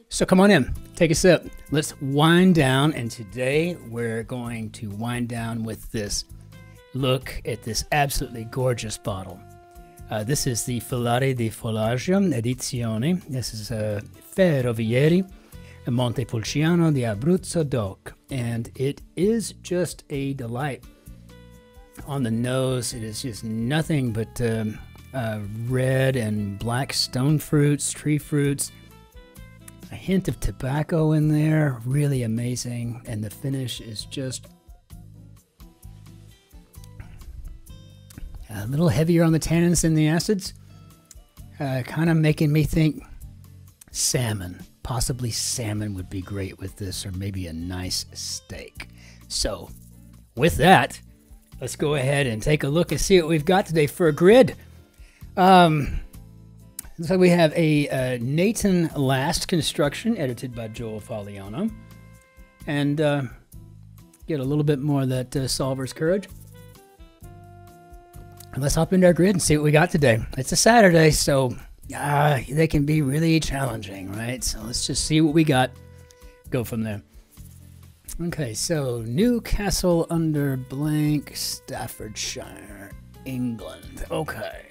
So come on in, take a sip. Let's wind down, and today we're going to wind down with this look at this absolutely gorgeous bottle. This is the Filari di Follaggio Edizione. This is Ferrovieri Montepulciano di Abruzzo DOC, and it is just a delight. On the nose, it is just nothing but red and black stone fruits, tree fruits, a hint of tobacco in there, really amazing, and the finish is just a little heavier on the tannins than the acids, kind of making me think salmon. Possibly salmon would be great with this, or maybe a nice steak. So with that, let's go ahead and take a look and see what we've got today for a grid. So we have a Nathan Last construction edited by Joel Fagliano, and get a little bit more of that solver's courage. And let's hop into our grid and see what we got today. It's a Saturday, so they can be really challenging, right? So let's just see what we got. Go from there. Okay, so Newcastle under blank, Staffordshire, England. Okay.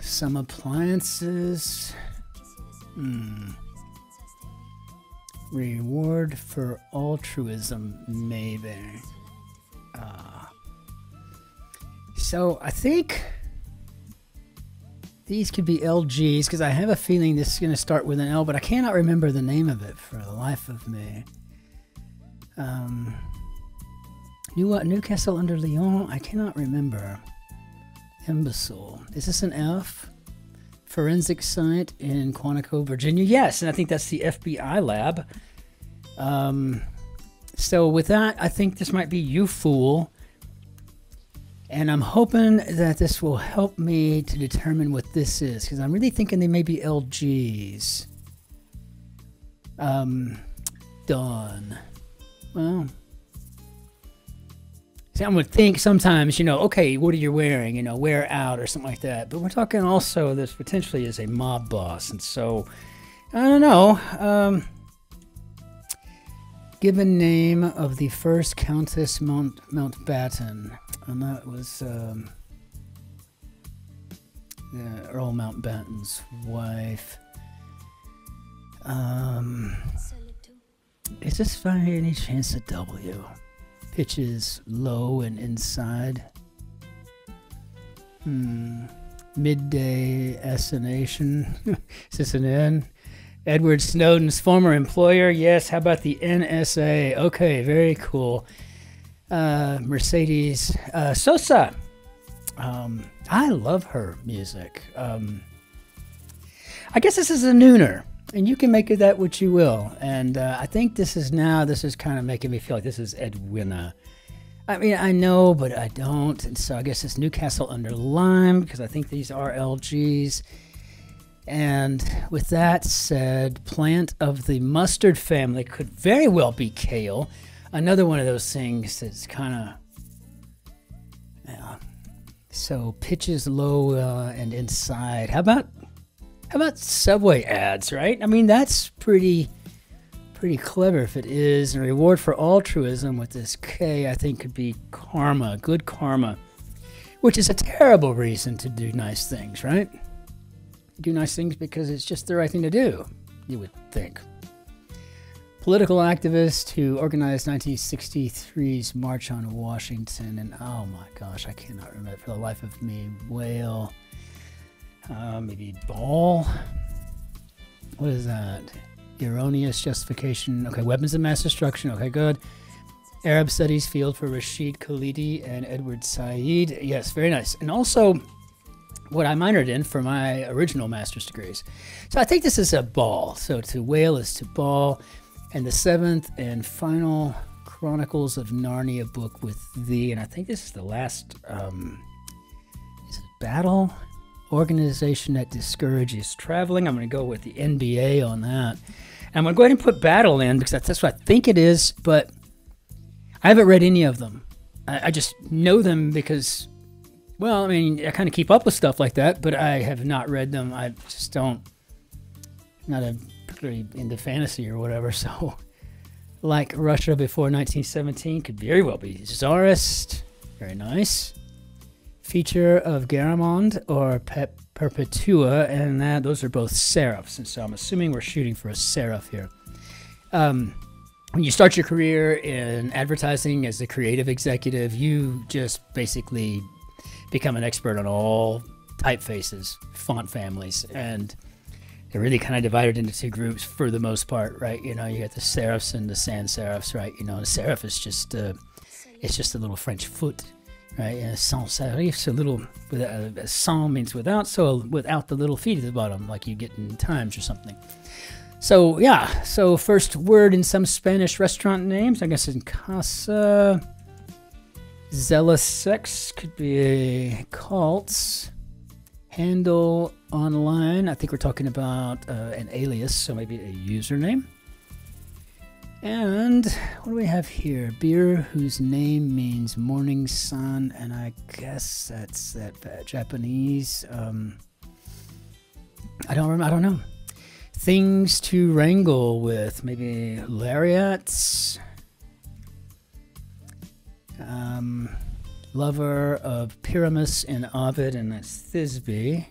Some appliances. Reward for altruism, maybe. So I think these could be LGs, because I have a feeling this is going to start with an L, but I cannot remember the name of it for the life of me. Newcastle under Lyon, I cannot remember. Imbecile. Is this an F? Forensic site in Quantico, Virginia. Yes, and I think that's the FBI lab. So with that, I think this might be You Fool. And I'm hoping that this will help me to determine what this is, because I'm really thinking they may be LGs. Dawn. Well, see, I would think sometimes, okay, what are you wearing? Wear out or something like that. But we're talking also this potentially is a mob boss. And so, I don't know. Given name of the first Countess Mountbatten. And that was Earl Mountbatten's wife. Is this by any chance a W? Pitches low and inside. Midday assassination. Is this an N? Edward Snowden's former employer. Yes. How about the NSA? Okay, very cool. Mercedes Sosa. I love her music. I guess this is a nooner, and you can make of that what you will. And I think this is kind of making me feel like this is Edwina. I mean, I know, but I don't. And so I guess it's Newcastle under Lyme, because I think these are LGs. And with that said, plant of the mustard family could very well be kale. Another one of those things that's kind of, so pitches low and inside. How about Subway ads, right? I mean, that's pretty clever if it is. And reward for altruism with this K, I think, could be karma, good karma, which is a terrible reason to do nice things, right? Do nice things because it's just the right thing to do, you would think. Political activist who organized 1963's March on Washington, and oh my gosh, I cannot remember for the life of me. Whale, maybe ball. What is that? Erroneous justification. Okay, weapons of mass destruction. Okay, good. Arab studies field for Rashid Khalidi and Edward Said. Yes, very nice. And also, what I minored in for my original master's degrees. So I think this is a ball. So to whale is to ball. And the seventh and final Chronicles of Narnia book with thee. And I think this is the last is it battle? Organization that discourages traveling. I'm going to go with the NBA on that. And I'm going to go ahead and put battle in because that's what I think it is. But I haven't read any of them. I just know them because Well, I mean, I kind of keep up with stuff like that, but I have not read them. I just don't, not a particularly into fantasy or whatever. So, like Russia before 1917 could very well be Tsarist. Very nice. Feature of Garamond or Perpetua, and those are both serifs. And so I'm assuming we're shooting for a serif here. When you start your career in advertising as a creative executive, you just basically become an expert on all typefaces, font families, and they're really kind of divided into two groups for the most part, right? You know, you got the serifs and the sans serifs, right? You know, the serif is just it's just a little French foot, right? And sans serif, a little, sans means without, so without the little feet at the bottom, like you get in Times or something. So yeah, so first word in some Spanish restaurant names, I guess in casa. Zealous sex could be cults. Handle online, I think we're talking about an alias, so maybe a username. And what do we have here? Beer whose name means morning sun, and I guess that's that Japanese. I don't know. Things to wrangle with, maybe lariats. Lover of Pyramus and Ovid, and that's Thisbe.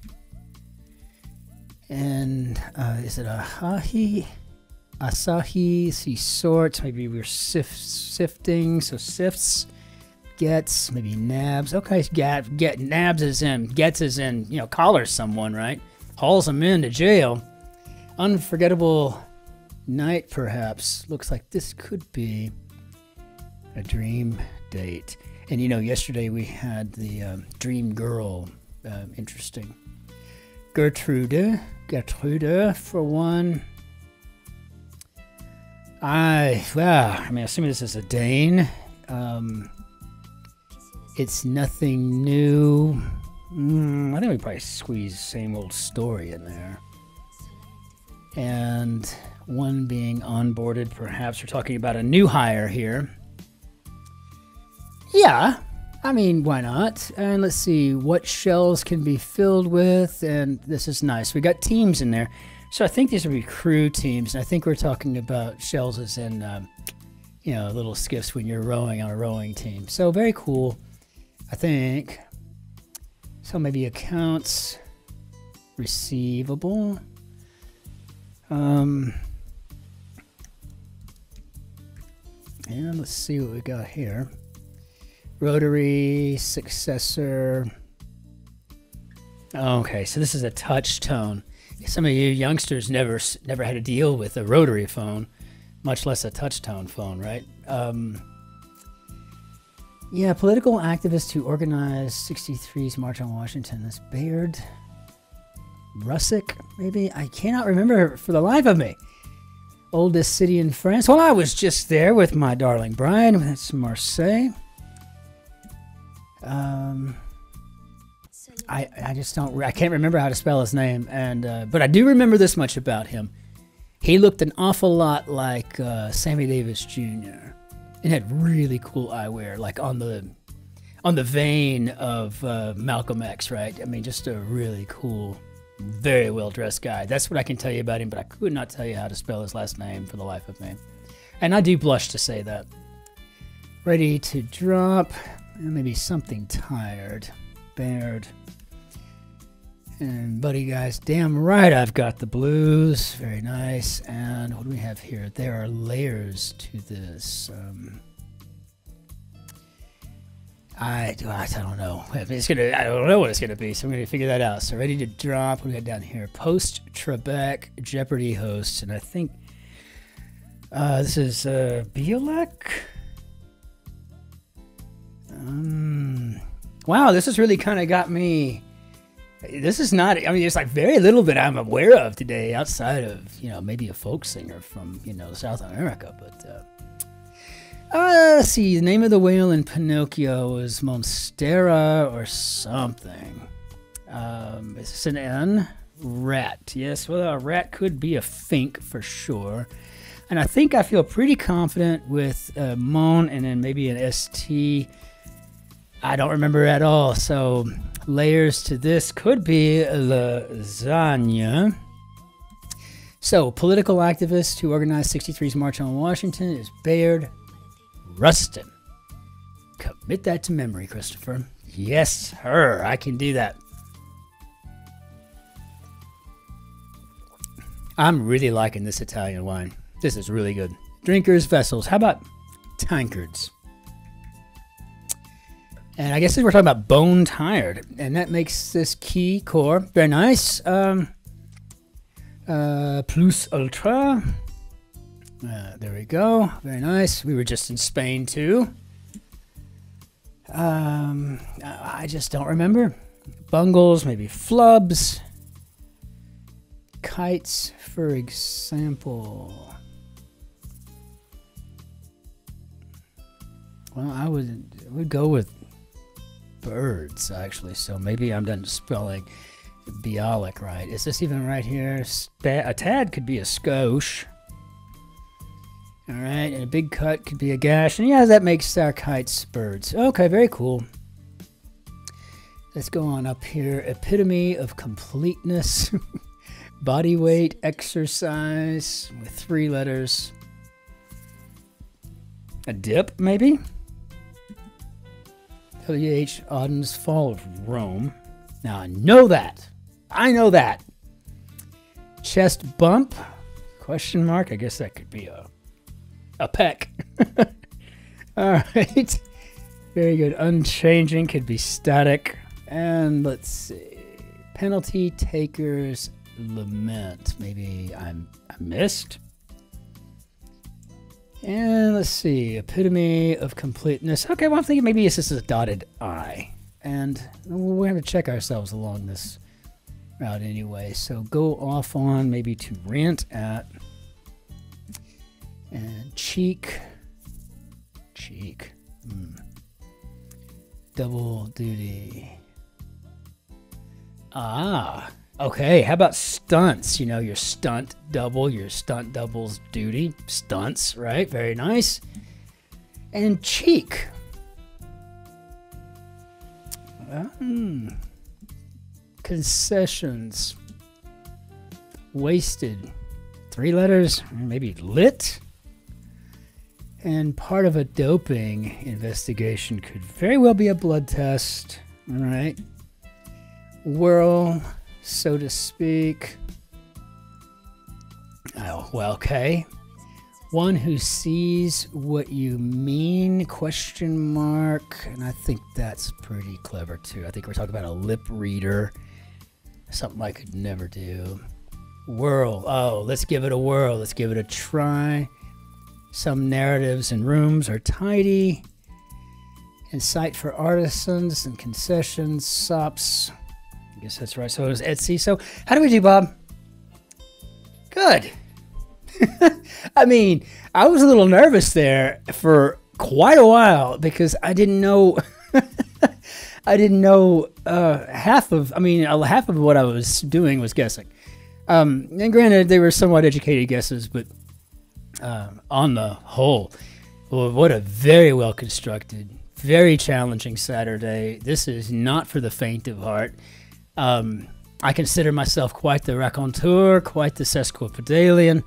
And is it Asahi? Asahi, see sorts, maybe we're sifting, so sifts, gets, maybe nabs. Okay, get nabs is in, gets is in, you know, collars someone, right? Hauls them into jail. Unforgettable night, perhaps. Looks like this could be a dream date. And you know, yesterday we had the dream girl. Interesting. Gertrude for one. I mean, assuming this is a Dane. It's nothing new. I think we probably squeeze the same old story in there. And one being onboarded, perhaps we're talking about a new hire here. Yeah, I mean, why not? And let's see, what shells can be filled with, and this is nice. We got teams in there. So I think these would be crew teams, and I think we're talking about shells as in, you know, little skiffs when you're rowing on a rowing team. So very cool, I think. So maybe accounts receivable. And let's see what we got here. Rotary, successor. Okay, so this is a touch tone. Some of you youngsters never had to deal with a rotary phone, much less a touch tone phone, right? Yeah, political activist who organized 63's March on Washington. That's Bayard Russick, maybe? I cannot remember for the life of me. Oldest city in France. Well, I was just there with my darling bride. That's Marseille. I just don't, I can't remember how to spell his name, and but I do remember this much about him. He looked an awful lot like Sammy Davis Jr. and had really cool eyewear, like on the vein of Malcolm X, right? I mean, just a really cool, very well-dressed guy. That's what I can tell you about him, but I could not tell you how to spell his last name for the life of me. And I do blush to say that. Ready to drop. Maybe something tired. Baird. And buddy guys, damn right I've got the blues. Very nice. And what do we have here? There are layers to this. I don't know. I don't know what it's gonna be, so I'm gonna figure that out. So ready to drop. What do we got down here? Post Trebek Jeopardy hosts, and I think this is Biolek. Wow, this has really kind of got me. This is not, I mean, there's like very little that I'm aware of today outside of, you know, maybe a folk singer from, you know, South America. But let's see, the name of the whale in Pinocchio is Monstera or something. Is this an N? Rat. Yes, well, a rat could be a fink for sure. And I think I feel pretty confident with Mon and then maybe an ST. I don't remember at all. So layers to this could be lasagna. So political activist who organized 63's March on Washington is Bayard Rustin. Commit that to memory, Christopher. Yes, sir. I can do that. I'm really liking this Italian wine. This is really good. Drinkers, vessels. How about tankards? And I guess we're talking about bone tired. And that makes this key core. Very nice. Plus ultra. There we go. Very nice. We were just in Spain too. I just don't remember. Bungles, maybe flubs. Kites, for example. Well, I would go with birds, actually. So maybe I'm done spelling Bialik right. Is this even right here? A tad could be a skosh. All right, and a big cut could be a gash. And yeah, that makes our kites birds. Okay, very cool. Let's go on up here. Epitome of completeness. Body weight, exercise with 3 letters. A dip, maybe? W.H. Auden's Fall of Rome. Now, I know that. I know that. Chest bump? Question mark? I guess that could be a peck. All right. Very good. Unchanging could be static. And let's see. Penalty takers lament. Maybe I missed. And let's see. Epitome of completeness. Okay, well, I'm thinking maybe this is a dotted I. And we're going to check ourselves along this route anyway. So go off on maybe to rant at. And cheek. Cheek. Double duty. Ah. Okay, how about stunts? You know, your stunt double, your stunt double's duty. Stunts, right? Very nice. And cheek. Concessions. Wasted. 3 letters, maybe lit. And part of a doping investigation could very well be a blood test. All right. Whirl, so to speak. Oh, well, okay. One who sees what you mean, question mark. And I think that's pretty clever, too. I think we're talking about a lip reader. Something I could never do. Whirl. Oh, let's give it a whirl. Let's give it a try. Some narratives and rooms are tidy. And site for artisans and concessions, sops. I guess that's right. So it was Etsy. So how do we do, Bob? Good. I mean, I was a little nervous there for quite a while because I didn't know. I didn't know half of what I was doing was guessing. And granted, they were somewhat educated guesses, but on the whole, well, what a very well constructed, very challenging Saturday. This is not for the faint of heart. I consider myself quite the raconteur, quite the sesquipedalian.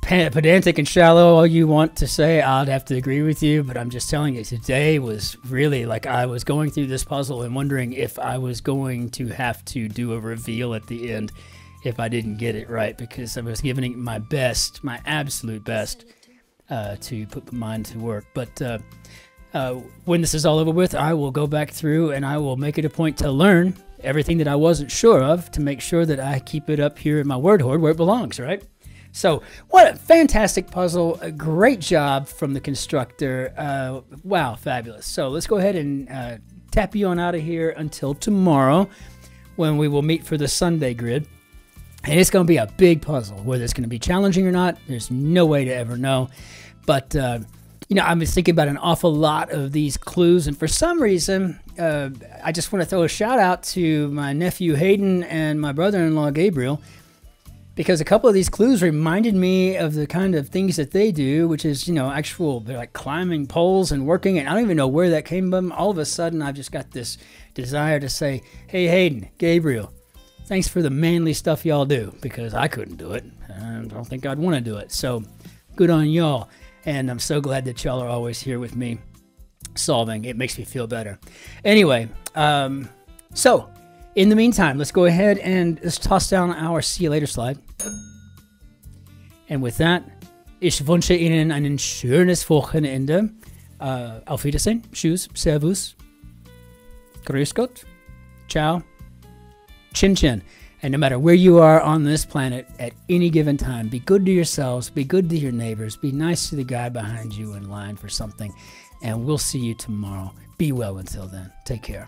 Pedantic and shallow, all you want to say, I'd have to agree with you, but I'm just telling you, today was really like I was going through this puzzle and wondering if I was going to have to do a reveal at the end if I didn't get it right, because I was giving it my best, my absolute best, to put my mind to work. But when this is all over with, I will go back through and I will make it a point to learn everything that I wasn't sure of to make sure that I keep it up here in my word hoard where it belongs, right? So what a fantastic puzzle. A great job from the constructor. Wow, fabulous. So let's go ahead and tap you on out of here until tomorrow when we will meet for the Sunday grid. And it's going to be a big puzzle. Whether it's going to be challenging or not, there's no way to ever know. But, you know, I was thinking about an awful lot of these clues. And for some reason, I just want to throw a shout out to my nephew Hayden and my brother-in-law Gabriel, because a couple of these clues reminded me of the kind of things that they do, which is, you know, they're like climbing poles and working, and I don't even know where that came from. All of a sudden, I've just got this desire to say, hey, Hayden, Gabriel, thanks for the manly stuff y'all do, because I couldn't do it. I don't think I'd want to do it. So good on y'all. And I'm so glad that y'all are always here with me solving. It makes me feel better. Anyway, so in the meantime, let's go ahead and let's toss down our see you later slide. And with that, ich wünsche Ihnen ein schönes Wochenende. Auf Wiedersehen. Tschüss. Servus. Grüß Gott. Ciao. Cin-Cin. And no matter where you are on this planet at any given time, be good to yourselves, be good to your neighbors, be nice to the guy behind you in line for something, and we'll see you tomorrow. Be well until then. Take care.